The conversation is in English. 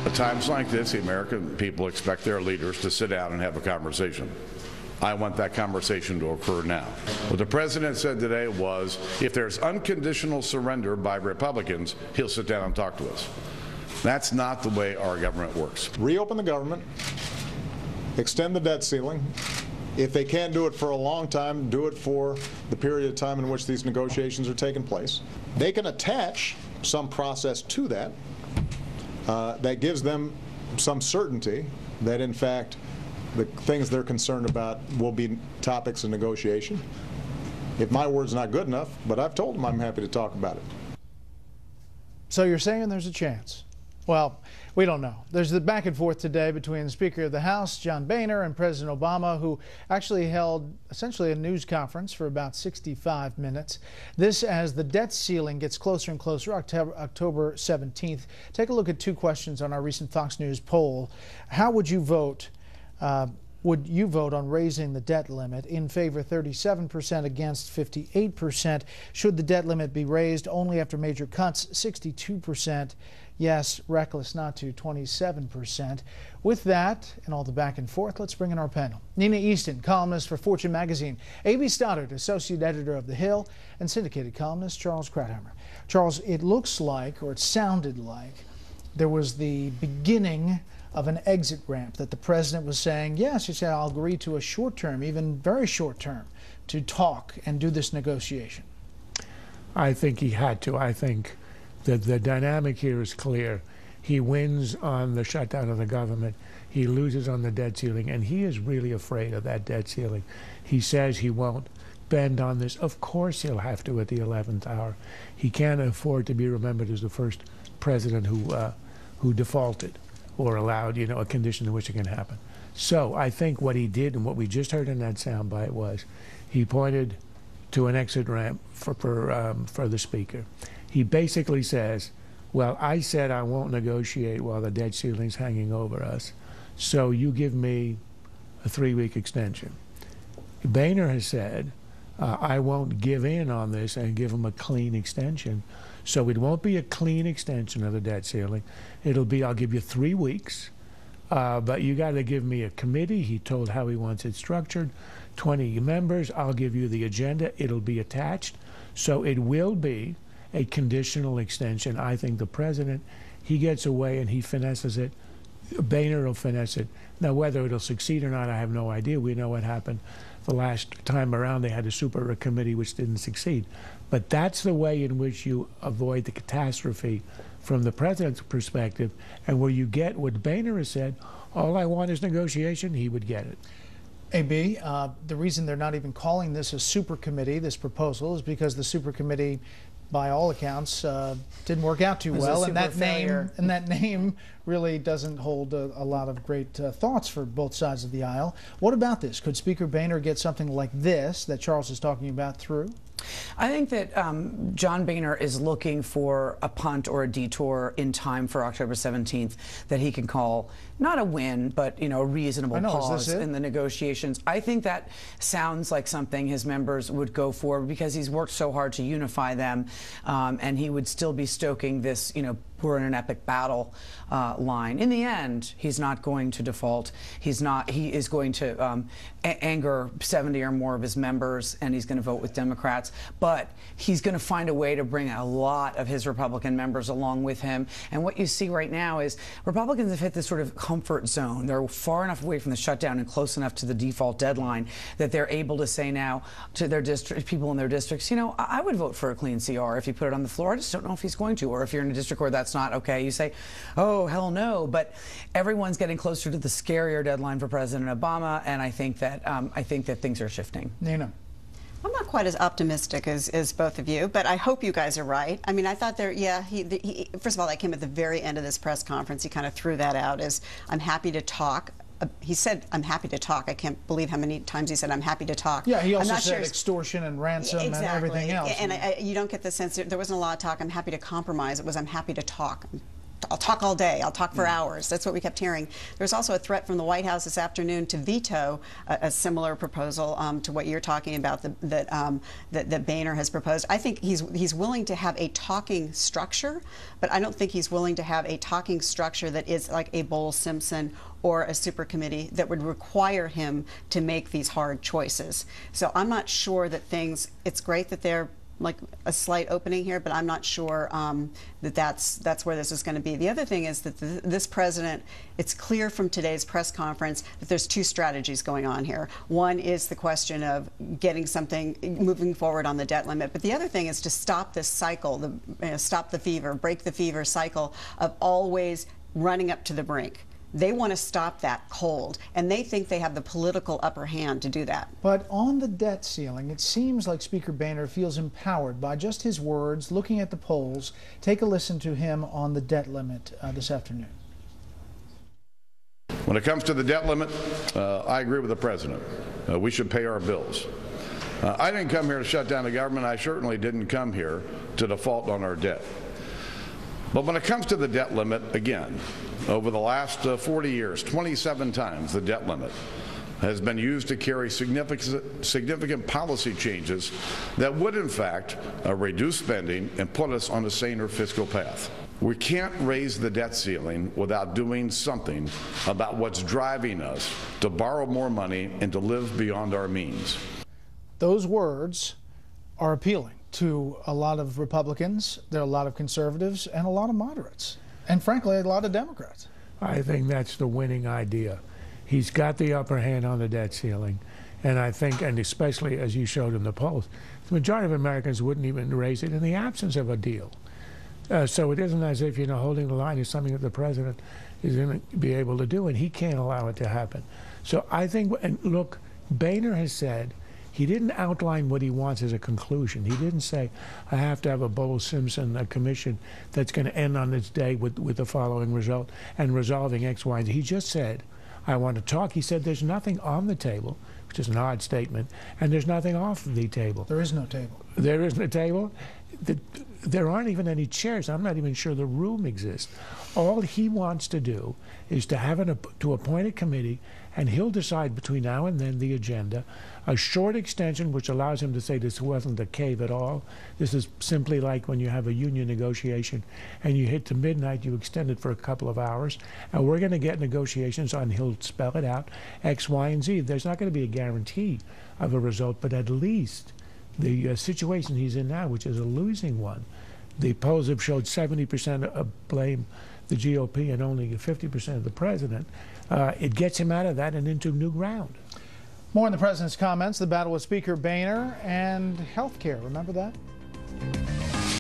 At times like this, the American people expect their leaders to sit down and have a conversation. I want that conversation to occur now. What the president said today was, if there's unconditional surrender by Republicans, he'll sit down and talk to us. That's not the way our government works. Reopen the government, extend the debt ceiling. If they can't do it for a long time, do it for the period of time in which these negotiations are taking place. They can attach some process to that that gives them some certainty that, in fact, the things they're concerned about will be topics of negotiation. If my word's not good enough, but I've told them I'm happy to talk about it. So you're saying there's a chance? Well, we don't know. There's the back and forth today between the Speaker of the House, John Boehner, and President Obama, who actually held essentially a news conference for about 65 minutes. This as the debt ceiling gets closer and closer, October 17th. Take a look at two questions on our recent Fox News poll. How would you vote? Would you vote on raising the debt limit? In favor, 37%, against 58%. Should the debt limit be raised only after major cuts? 62%. Yes, reckless not to, 27%. With that and all the back and forth, let's bring in our panel. Nina Easton, columnist for Fortune magazine. A.B. Stoddard, associate editor of The Hill, and syndicated columnist Charles Krauthammer. Charles, it looks like, or it sounded like, there was the beginning of an exit ramp, that the president was saying, yes, he said, I'll agree to a short term, even very short term, to talk and do this negotiation. I think he had to. I think that the dynamic here is clear. He wins on the shutdown of the government. He loses on the debt ceiling, and he is really afraid of that debt ceiling. He says he won't bend on this. Of course he'll have to at the 11th hour. He can't afford to be remembered as the first president who defaulted or allowed, a condition in which it can happen. So I think what he did, and what we just heard in that soundbite, was he pointed to an exit ramp for the speaker. He basically says, well, I said I won't negotiate while the debt ceiling's hanging over us, so you give me a 3-week extension. Boehner has said, I won't give in on this and give him a clean extension. So it won't be a clean extension of the debt ceiling. It'll be, I'll give you 3 weeks, but you got to give me a committee. He told how he wants it structured, 20 members. I'll give you the agenda. It'll be attached. So it will be a conditional extension. I think the president, he gets away and he finesses it. Boehner will finesse it. Now, whether it'll succeed or not, I have no idea. We know what happened the last time around. They had a super committee which didn't succeed. But that's the way in which you avoid the catastrophe from the president's perspective, and where you get what Boehner has said, all I want is negotiation, he would get it. A.B., the reason they're not even calling this a super committee, this proposal, is because the super committee, by all accounts, didn't work out too well, and that name really doesn't hold a lot of great thoughts for both sides of the aisle. What about this? Could Speaker Boehner get something like this that Charles is talking about through? I think that John Boehner is looking for a punt or a detour in time for October 17th that he can call not a win, but a reasonable pause in the negotiations. I think that sounds like something his members would go for, because he's worked so hard to unify them, and he would still be stoking this, we're in an epic battle line. In the end, he's not going to default. He is going to anger 70 or more of his members, and he's going to vote with Democrats. But he's going to find a way to bring a lot of his Republican members along with him. And what you see right now is Republicans have hit this sort of comfort zone. They're far enough away from the shutdown and close enough to the default deadline that they're able to say now to their people in their districts, I would vote for a clean CR if you put it on the floor. I just don't know if he's going to. Or if you're in a district where that's not okay, you say, oh, hell no. But everyone's getting closer to the scarier deadline for President Obama, and I think that things are shifting. Nina. I'm not quite as optimistic as both of you, but I hope you guys are right. I mean, I thought he first of all, that came at the very end of this press conference. He kind of threw that out as, I'm happy to talk. He said, I'm happy to talk. I can't believe how many times he said, I'm happy to talk. Yeah, he also said extortion and ransom and everything else. And you don't get the sense, there wasn't a lot of talk, I'm happy to compromise. It was, I'm happy to talk. I'll talk all day. I'll talk for hours. That's what we kept hearing. There's also a threat from the White House this afternoon to veto a similar proposal to what you're talking about that Boehner has proposed. I think he's willing to have a talking structure, but I don't think he's willing to have a talking structure that is like a Bowles-Simpson or a super committee that would require him to make these hard choices. So I'm not sure that it's great that they're like a slight opening here, but I'm not sure that's where this is going to be. The other thing is that this president, it's clear from today's press conference that there's two strategies going on here. One is the question of getting something moving forward on the debt limit, but the other thing is to stop this cycle, stop the fever, break the fever cycle of always running up to the brink. They want to stop that cold, and they think they have the political upper hand to do that. But on the debt ceiling, it seems like Speaker Boehner feels empowered by just his words, looking at the polls. Take a listen to him on the debt limit this afternoon. When it comes to the debt limit, I agree with the president. We should pay our bills. I didn't come here to shut down the government. I certainly didn't come here to default on our debt. But when it comes to the debt limit, again, over the last 40 years, 27 times the debt limit has been used to carry significant policy changes that would, in fact, reduce spending and put us on a saner fiscal path. We can't raise the debt ceiling without doing something about what's driving us to borrow more money and to live beyond our means. Those words are appealing to a lot of Republicans, there are a lot of conservatives, and a lot of moderates, and frankly, a lot of Democrats. I think that's the winning idea. He's got the upper hand on the debt ceiling, and I think, and especially as you showed in the polls, the majority of Americans wouldn't even raise it in the absence of a deal. So it isn't as if, holding the line is something that the president is going to be able to do, and he can't allow it to happen. So I think, and look, Boehner has said, he didn't outline what he wants as a conclusion. He didn't say, I have to have a Bowles-Simpson commission that's going to end on its day with the following result and resolving X, Y, and Z. He just said, I want to talk. He said there's nothing on the table, which is an odd statement, and there's nothing off the table. There is no table. There isn't a table? There aren't even any chairs. I'm not even sure the room exists. All he wants to do is to appoint a committee, and he'll decide between now and then the agenda, a short extension which allows him to say this wasn't a cave at all. This is simply like when you have a union negotiation and you hit to midnight, you extend it for a couple of hours, and we're going to get negotiations on, he'll spell it out, X, Y, and Z. There's not going to be a guarantee of a result, but at least the situation he's in now, which is a losing one. The polls have showed 70% blame the GOP and only 50% of the president. It gets him out of that and into new ground. More on the president's comments, the battle with Speaker Boehner, and health care. Remember that?